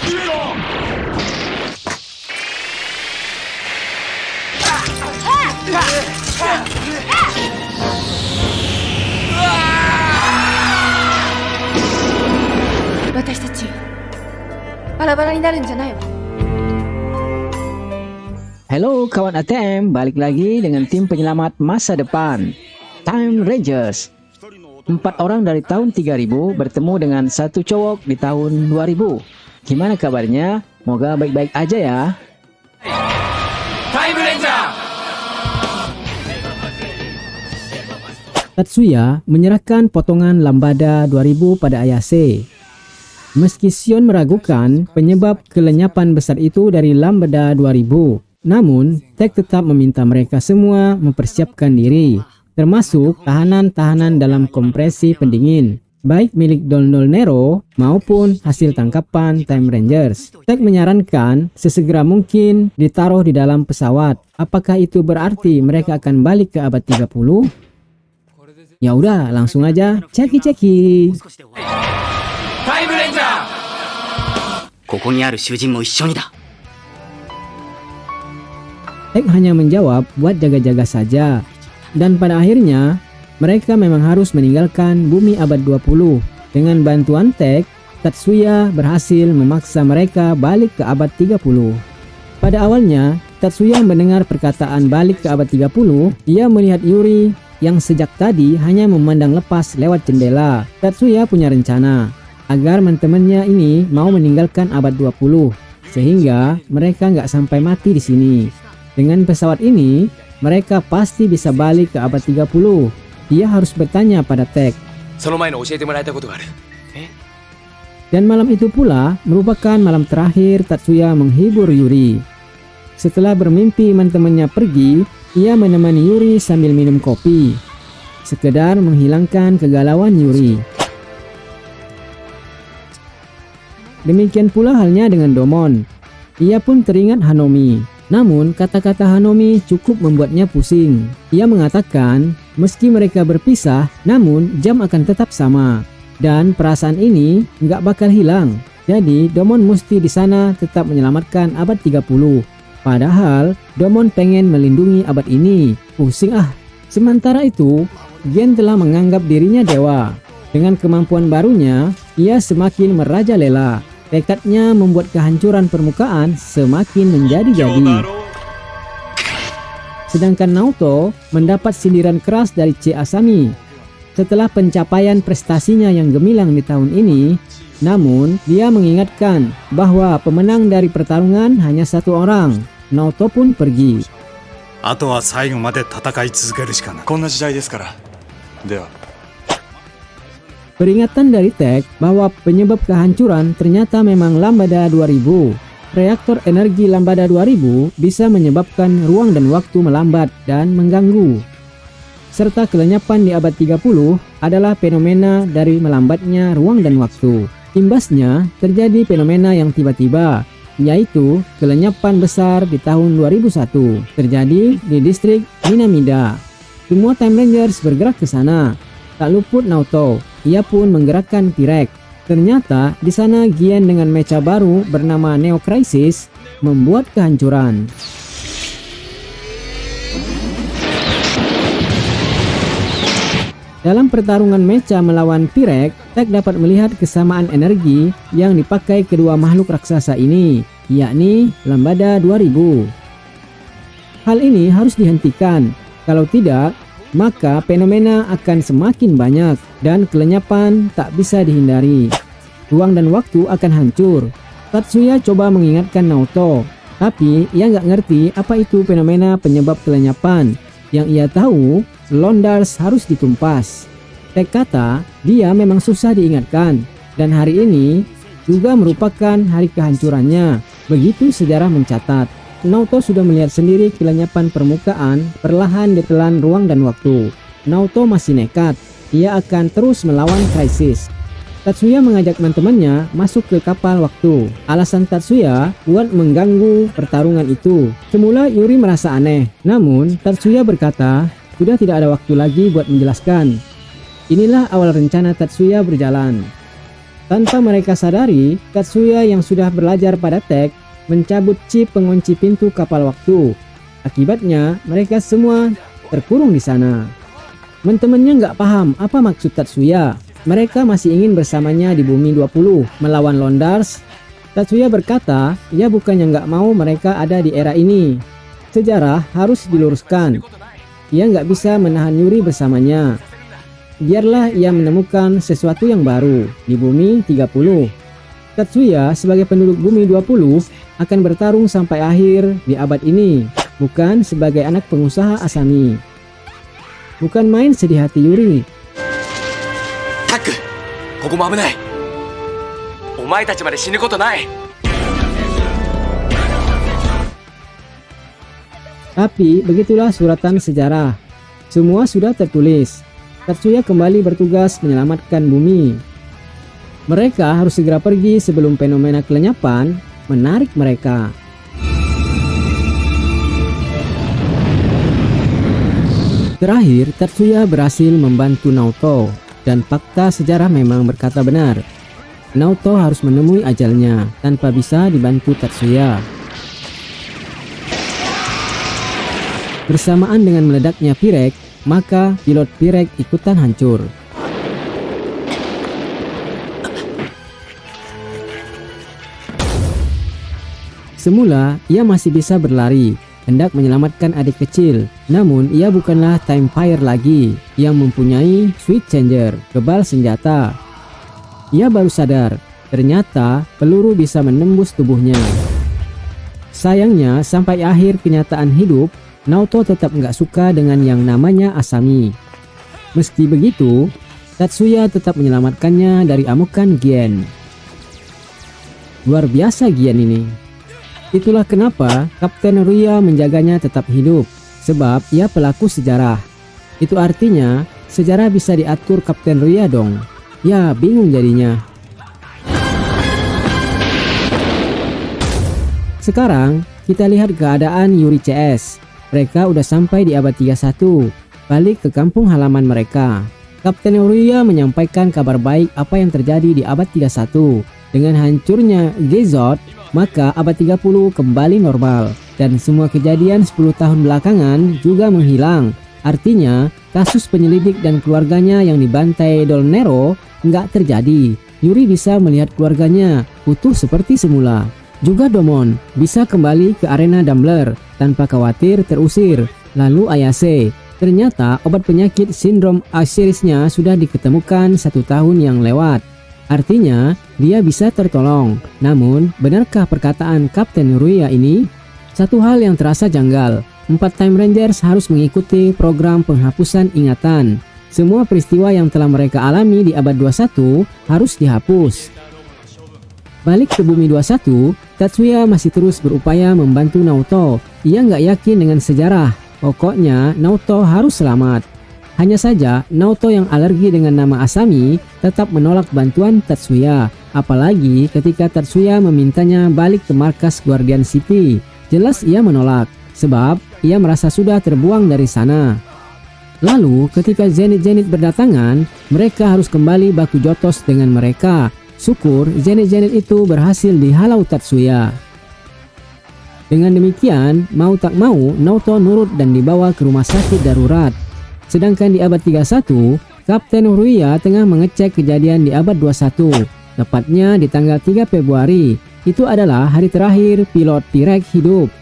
Halo kawan ATM, balik lagi dengan tim penyelamat masa depan, Time Rangers. 4 orang dari tahun 3000 bertemu dengan satu cowok di tahun 2000. Gimana kabarnya? Moga baik-baik aja ya. Time Ranger! Tatsuya menyerahkan potongan Lambada 2000 pada Ayase. Meski Shion meragukan penyebab kelenyapan besar itu dari Lambada 2000, namun Tech tetap meminta mereka semua mempersiapkan diri, termasuk tahanan-tahanan dalam kompresi pendingin, baik milik Dolnol Nero maupun hasil tangkapan Time Rangers. Tech menyarankan sesegera mungkin ditaruh di dalam pesawat. Apakah itu berarti mereka akan balik ke abad 30? Ya udah, langsung aja ceki-ceki. Time Ranger! ここにある囚人も一緒にだ。 Tech hanya menjawab buat jaga-jaga saja. Dan pada akhirnya, mereka memang harus meninggalkan bumi abad 20. Dengan bantuan Tech, Tatsuya berhasil memaksa mereka balik ke abad 30. Pada awalnya, Tatsuya mendengar perkataan balik ke abad 30, ia melihat Yuri yang sejak tadi hanya memandang lepas lewat jendela. Tatsuya punya rencana agar teman-temannya ini mau meninggalkan abad 20, sehingga mereka nggak sampai mati di sini. Dengan pesawat ini, mereka pasti bisa balik ke abad 30. Dia harus bertanya pada Tech. その前に教えてもらいたいことがある。 Dan malam itu pula merupakan malam terakhir Tatsuya menghibur Yuri. Setelah bermimpi teman-temannya pergi, ia menemani Yuri sambil minum kopi, sekedar menghilangkan kegalauan Yuri. Demikian pula halnya dengan Domon. Ia pun teringat Hanomi. Namun kata-kata Hanomi cukup membuatnya pusing. Ia mengatakan meski mereka berpisah, namun jam akan tetap sama. Dan perasaan ini nggak bakal hilang. Jadi Domon mesti di sana tetap menyelamatkan abad 30. Padahal Domon pengen melindungi abad ini. Pusing ah. Sementara itu, Gen telah menganggap dirinya dewa. Dengan kemampuan barunya, ia semakin merajalela. Tekadnya membuat kehancuran permukaan semakin menjadi-jadi. Sedangkan Naoto mendapat sindiran keras dari C. Asami. Setelah pencapaian prestasinya yang gemilang di tahun ini, namun dia mengingatkan bahwa pemenang dari pertarungan hanya satu orang. Naoto pun pergi. あとは最後まで戦い続けるしかない。こんな時代ですから。では。 Peringatan dari Tech bahwa penyebab kehancuran ternyata memang Lambada 2000. Reaktor energi Lambada 2000 bisa menyebabkan ruang dan waktu melambat dan mengganggu. Serta kelenyapan di abad 30 adalah fenomena dari melambatnya ruang dan waktu. Imbasnya terjadi fenomena yang tiba-tiba, yaitu kelenyapan besar di tahun 2001 terjadi di distrik Minamida. Semua Time Rangers bergerak ke sana. Tak luput Naoto, ia pun menggerakkan Pirek. Ternyata di sana Gien dengan mecha baru bernama Neo Crisis membuat kehancuran. Dalam pertarungan mecha melawan Pirek, Tech dapat melihat kesamaan energi yang dipakai kedua makhluk raksasa ini, yakni Lambada 2000. Hal ini harus dihentikan, kalau tidak, maka fenomena akan semakin banyak dan kelenyapan tak bisa dihindari. Ruang dan waktu akan hancur. Tatsuya coba mengingatkan Naoto, tapi ia nggak ngerti apa itu fenomena penyebab kelenyapan. Yang ia tahu, Londars harus ditumpas. Tech kata dia memang susah diingatkan, dan hari ini juga merupakan hari kehancurannya. Begitu sejarah mencatat. Naoto sudah melihat sendiri kelenyapan permukaan perlahan ditelan ruang dan waktu. Naoto masih nekat, ia akan terus melawan krisis. Tatsuya mengajak teman-temannya masuk ke kapal waktu. Alasan Tatsuya buat mengganggu pertarungan itu. Semula Yuri merasa aneh, namun Tatsuya berkata sudah tidak ada waktu lagi buat menjelaskan. Inilah awal rencana Tatsuya berjalan. Tanpa mereka sadari, Tatsuya yang sudah belajar pada Tech mencabut chip pengunci pintu kapal waktu. Akibatnya, mereka semua terkurung di sana. Teman-temannya nggak paham apa maksud Tatsuya. Mereka masih ingin bersamanya di bumi 20 melawan Londars. Tatsuya berkata, ia bukannya nggak mau mereka ada di era ini. Sejarah harus diluruskan. Ia nggak bisa menahan Yuri bersamanya. Biarlah ia menemukan sesuatu yang baru di bumi 30. Tatsuya sebagai penduduk bumi 20 akan bertarung sampai akhir di abad ini, bukan sebagai anak pengusaha Asami. Bukan main sedih hati Yuri. タック、ここも危ない。お前たちまで死ぬことない。 Tapi begitulah suratan sejarah. Semua sudah tertulis. Tatsuya kembali bertugas menyelamatkan bumi. Mereka harus segera pergi sebelum fenomena kelenyapan menarik mereka. Terakhir, Tatsuya berhasil membantu Naoto, dan fakta sejarah memang berkata benar. Naoto harus menemui ajalnya tanpa bisa dibantu Tatsuya. Bersamaan dengan meledaknya Pirek, maka pilot Pirek ikutan hancur. Semula, ia masih bisa berlari, hendak menyelamatkan adik kecil. Namun, ia bukanlah Time Fire lagi yang mempunyai Switch Changer, kebal senjata. Ia baru sadar, ternyata peluru bisa menembus tubuhnya. Sayangnya, sampai akhir kenyataan hidup, Naoto tetap nggak suka dengan yang namanya Asami. Meski begitu, Tatsuya tetap menyelamatkannya dari amukan Gien. Luar biasa Gien ini. Itulah kenapa Kapten Ruya menjaganya tetap hidup, sebab ia pelaku sejarah. Itu artinya sejarah bisa diatur Kapten Ruya dong. Ya, bingung jadinya. Sekarang kita lihat keadaan Yuri CS. Mereka udah sampai di abad 31, balik ke kampung halaman mereka. Kapten Ruya menyampaikan kabar baik apa yang terjadi di abad 31. Dengan hancurnya Gezot, maka abad 30 kembali normal, dan semua kejadian 10 tahun belakangan juga menghilang. Artinya, kasus penyelidik dan keluarganya yang dibantai Dol Nero nggak terjadi. Yuri bisa melihat keluarganya utuh seperti semula. Juga Domon bisa kembali ke arena Dumbler tanpa khawatir terusir. Lalu Ayase, ternyata obat penyakit sindrom Osirisnya sudah diketemukan 1 tahun yang lewat. Artinya, dia bisa tertolong. Namun, benarkah perkataan Kapten Ruya ini? Satu hal yang terasa janggal, 4 Time Rangers harus mengikuti program penghapusan ingatan. Semua peristiwa yang telah mereka alami di abad 21 harus dihapus. Balik ke bumi 21, Tatsuya masih terus berupaya membantu Naoto. Ia nggak yakin dengan sejarah. Pokoknya, Naoto harus selamat. Hanya saja, Naoto yang alergi dengan nama Asami tetap menolak bantuan Tatsuya. Apalagi ketika Tatsuya memintanya balik ke markas Guardian City. Jelas ia menolak, sebab ia merasa sudah terbuang dari sana. Lalu, ketika Zenith berdatangan, mereka harus kembali baku jotos dengan mereka. Syukur Zenith itu berhasil dihalau Tatsuya. Dengan demikian, mau tak mau Naoto nurut dan dibawa ke rumah sakit darurat. Sedangkan di abad 31, Kapten Ruya tengah mengecek kejadian di abad 21, tepatnya di tanggal 3 Februari. Itu adalah hari terakhir pilot Pirek hidup.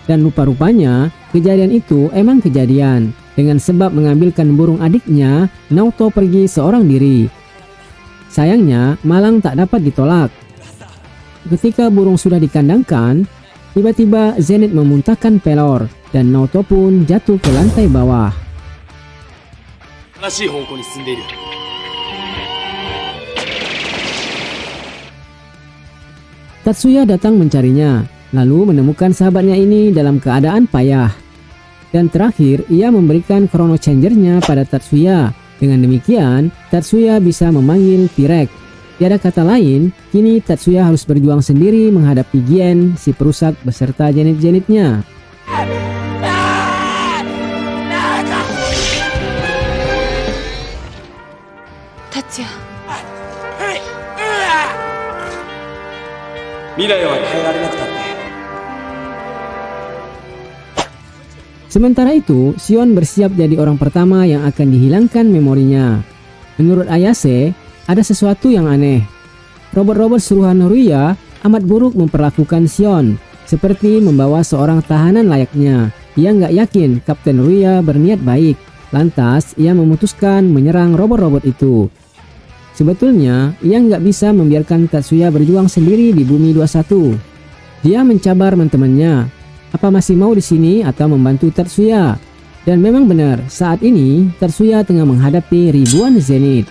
Dan rupa-rupanya, kejadian itu emang kejadian. Dengan sebab mengambilkan burung adiknya, Naoto pergi seorang diri. Sayangnya, malang tak dapat ditolak. Ketika burung sudah dikandangkan, tiba-tiba Zenith memuntahkan pelor, dan Naoto pun jatuh ke lantai bawah. 正しい方向に進んでいる。 Tatsuya datang mencarinya, lalu menemukan sahabatnya ini dalam keadaan payah. Dan terakhir, ia memberikan Chrono Changer-nya pada Tatsuya. Dengan demikian, Tatsuya bisa memanggil Pirek. Tiada kata lain, kini Tatsuya harus berjuang sendiri menghadapi Gien, si perusak beserta Zenith-Zenith-nya. Tatsuya. 未来は変えられなくたって Sementara itu, Shion bersiap jadi orang pertama yang akan dihilangkan memorinya. Menurut Ayase, ada sesuatu yang aneh. Robot-robot suruhan Ruya amat buruk memperlakukan Shion, seperti membawa seorang tahanan layaknya. Ia nggak yakin Kapten Ruya berniat baik. Lantas, ia memutuskan menyerang robot-robot itu. Sebetulnya, ia nggak bisa membiarkan Tatsuya berjuang sendiri di Bumi 21. Dia mencabar teman-temannya. Apa masih mau di sini atau membantu Tatsuya? Dan memang benar, saat ini Tatsuya tengah menghadapi ribuan Zenith.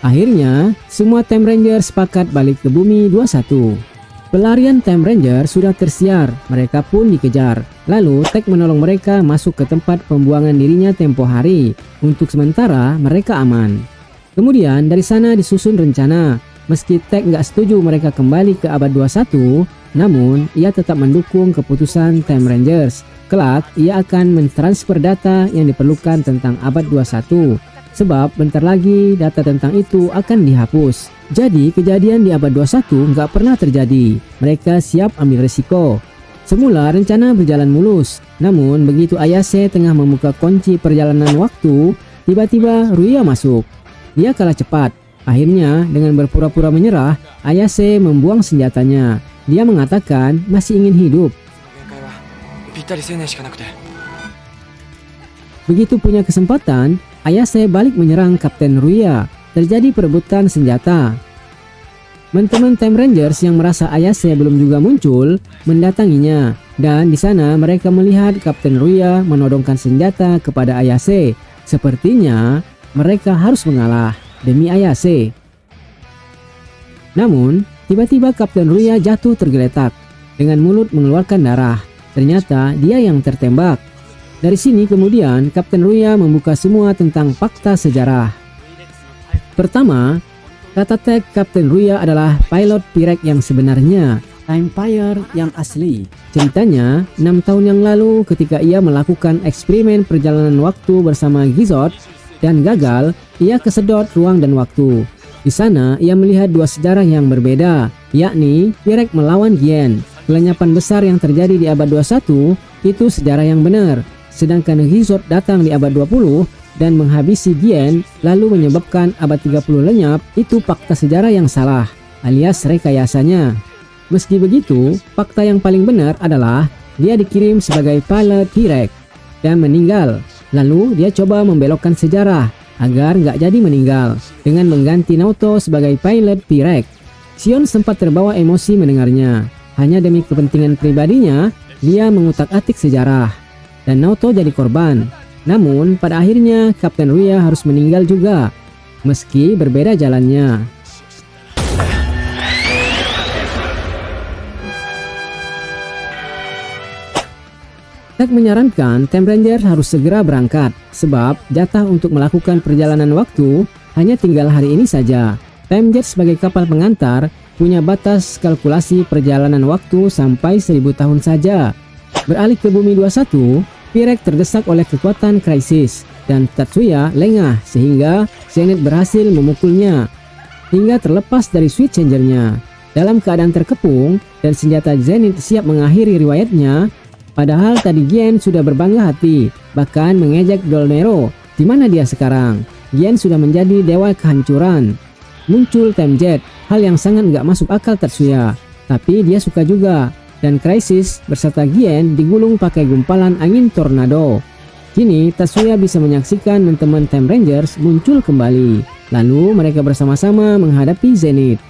Akhirnya, semua Time Ranger sepakat balik ke Bumi 21. Pelarian Time Ranger sudah tersiar, mereka pun dikejar. Lalu, Tech menolong mereka masuk ke tempat pembuangan dirinya tempo hari. Untuk sementara, mereka aman. Kemudian, dari sana disusun rencana. Meski Tech nggak setuju mereka kembali ke abad 21, namun ia tetap mendukung keputusan Time Rangers. Kelak, ia akan mentransfer data yang diperlukan tentang abad 21. Sebab bentar lagi data tentang itu akan dihapus. Jadi kejadian di abad 21 nggak pernah terjadi. Mereka siap ambil resiko. Semula rencana berjalan mulus. Namun begitu Ayase tengah membuka kunci perjalanan waktu, tiba-tiba Ruya masuk. Dia kalah cepat. Akhirnya dengan berpura-pura menyerah, Ayase membuang senjatanya. Dia mengatakan masih ingin hidup. Begitu punya kesempatan, Ayase balik menyerang Kapten Ruya. Terjadi perebutan senjata. Teman-teman Time Rangers yang merasa Ayase belum juga muncul mendatanginya, dan di sana mereka melihat Kapten Ruya menodongkan senjata kepada Ayase. Sepertinya mereka harus mengalah demi Ayase. Namun tiba-tiba Kapten Ruya jatuh tergeletak dengan mulut mengeluarkan darah. Ternyata dia yang tertembak. Dari sini kemudian Kapten Ruya membuka semua tentang fakta sejarah. Pertama, kata Tech Kapten Ruya adalah pilot Pirek yang sebenarnya, Empire yang asli. Ceritanya, 6 tahun yang lalu ketika ia melakukan eksperimen perjalanan waktu bersama Gizot dan gagal, ia kesedot ruang dan waktu. Di sana, ia melihat dua sejarah yang berbeda, yakni Pirek melawan Gien. Kelenyapan besar yang terjadi di abad 21 itu sejarah yang benar. Sedangkan Gizot datang di abad 20 dan menghabisi Gien lalu menyebabkan abad 30 lenyap, itu fakta sejarah yang salah, alias rekayasanya. Meski begitu, fakta yang paling benar adalah dia dikirim sebagai pilot Pirek dan meninggal. Lalu dia coba membelokkan sejarah agar nggak jadi meninggal dengan mengganti Naoto sebagai pilot Pirek. Shion sempat terbawa emosi mendengarnya. Hanya demi kepentingan pribadinya, dia mengutak-atik sejarah dan Naoto jadi korban. Namun pada akhirnya Kapten Ruya harus meninggal juga, meski berbeda jalannya. Tech menyarankan Time Ranger harus segera berangkat, sebab jatah untuk melakukan perjalanan waktu hanya tinggal hari ini saja. Time Jet sebagai kapal pengantar punya batas kalkulasi perjalanan waktu sampai 1000 tahun saja. Beralih ke Bumi 21, Pirek terdesak oleh kekuatan krisis dan Tatsuya lengah sehingga Zenith berhasil memukulnya hingga terlepas dari switch changernya. Dalam keadaan terkepung dan senjata Zenith siap mengakhiri riwayatnya, padahal tadi Gien sudah berbangga hati, bahkan mengejek Dolmero. Di mana dia sekarang? Gien sudah menjadi dewa kehancuran. Muncul Time Jet, hal yang sangat nggak masuk akal Tatsuya, tapi dia suka juga. Dan Crisis berserta Gien digulung pakai gumpalan angin tornado. Kini Tatsuya bisa menyaksikan teman-teman Time Rangers muncul kembali. Lalu mereka bersama-sama menghadapi Zenith.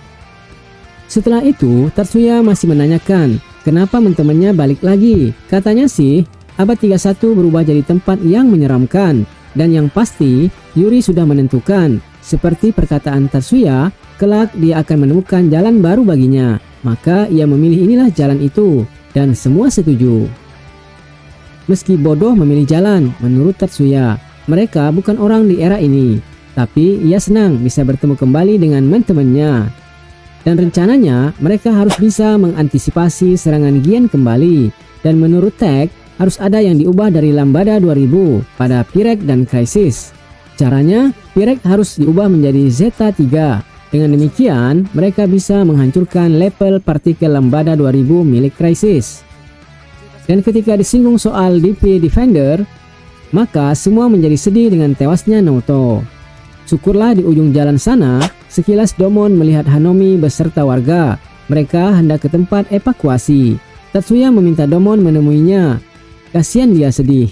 Setelah itu Tatsuya masih menanyakan kenapa teman-temannya balik lagi. Katanya sih abad 31 berubah jadi tempat yang menyeramkan. Dan yang pasti Yuri sudah menentukan, seperti perkataan Tatsuya, kelak dia akan menemukan jalan baru baginya. Maka ia memilih inilah jalan itu, dan semua setuju. Meski bodoh memilih jalan, menurut Tatsuya, mereka bukan orang di era ini. Tapi ia senang bisa bertemu kembali dengan teman-temannya. Dan rencananya mereka harus bisa mengantisipasi serangan Gien kembali. Dan menurut Tech, harus ada yang diubah dari Lambada 2000 pada Pirek dan Crisis. Caranya, Pirek harus diubah menjadi Zeta 3. Dengan demikian, mereka bisa menghancurkan level partikel Lambada 2000 milik Crisis. Dan ketika disinggung soal DP Defender, maka semua menjadi sedih dengan tewasnya Naoto. Syukurlah di ujung jalan sana, sekilas Domon melihat Hanomi beserta warga. Mereka hendak ke tempat evakuasi. Tatsuya meminta Domon menemuinya. Kasihan dia sedih.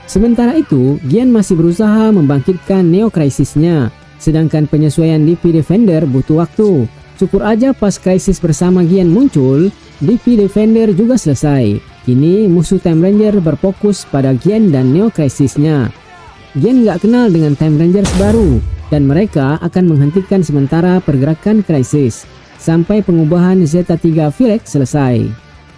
Sementara itu, Gian masih berusaha membangkitkan Neo Crisis-nya, sedangkan penyesuaian DP Defender butuh waktu. Syukur aja pas Crisis bersama Gian muncul, DP Defender juga selesai. Kini musuh Time Ranger berfokus pada Gian dan Neo Crisis-nya. Gian nggak kenal dengan Time Rangers baru, dan mereka akan menghentikan sementara pergerakan Crisis sampai pengubahan Zeta-3 Virex selesai.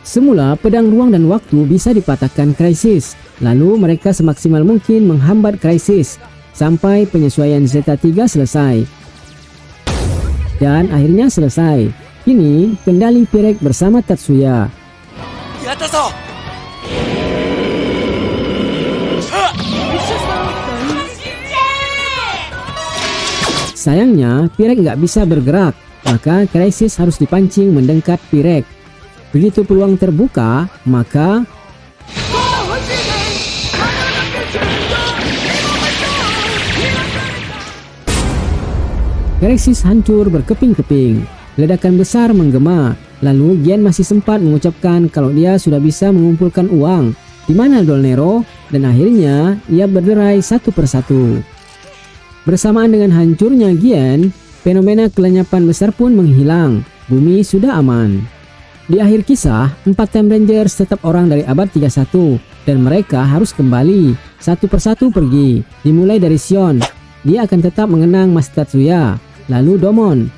Semula pedang ruang dan waktu bisa dipatahkan Crisis, lalu mereka semaksimal mungkin menghambat Crisis sampai penyesuaian Zeta-3 selesai. Dan akhirnya selesai. Kini kendali Virex bersama Tatsuya. Sayangnya Virex nggak bisa bergerak, maka Crisis harus dipancing mendekat Virex. Begitu peluang terbuka, maka Crisis hancur berkeping-keping. Ledakan besar menggema. Lalu Gian masih sempat mengucapkan kalau dia sudah bisa mengumpulkan uang. Di mana Dolnero? Dan akhirnya ia berderai satu persatu. Bersamaan dengan hancurnya Gian, fenomena kelenyapan besar pun menghilang. Bumi sudah aman. Di akhir kisah, 4 Time Rangers tetap orang dari abad 31 dan mereka harus kembali. Satu persatu pergi, dimulai dari Shion. Dia akan tetap mengenang Mas Tatsuya. Lalu Domon.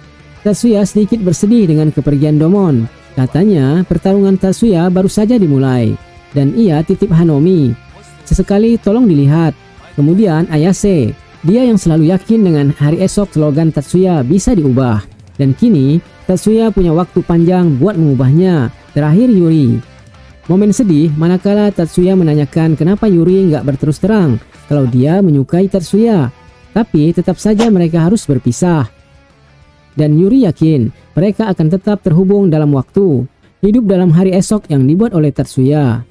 Tatsuya sedikit bersedih dengan kepergian Domon. Katanya pertarungan Tatsuya baru saja dimulai dan ia titip Hanomi. Sesekali tolong dilihat. Kemudian Ayase, dia yang selalu yakin dengan hari esok slogan Tatsuya bisa diubah. Dan kini Tatsuya punya waktu panjang buat mengubahnya. Terakhir Yuri. Momen sedih manakala Tatsuya menanyakan kenapa Yuri nggak berterus terang kalau dia menyukai Tatsuya. Tapi tetap saja mereka harus berpisah. Dan Yuri yakin mereka akan tetap terhubung dalam waktu. Hidup dalam hari esok yang dibuat oleh Tatsuya.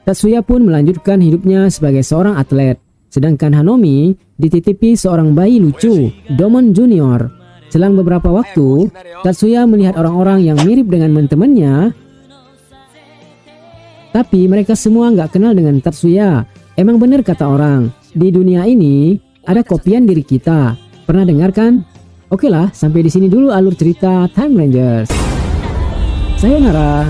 Tatsuya pun melanjutkan hidupnya sebagai seorang atlet. Sedangkan Hanomi dititipi seorang bayi lucu, Domon Junior. Selang beberapa waktu, Tatsuya melihat orang-orang yang mirip dengan teman-temannya. Tapi mereka semua nggak kenal dengan Tatsuya. Emang bener kata orang, di dunia ini ada kopian diri kita. Pernah dengar kan? Oke lah, sampai di sini dulu alur cerita Time Rangers. Sayonara.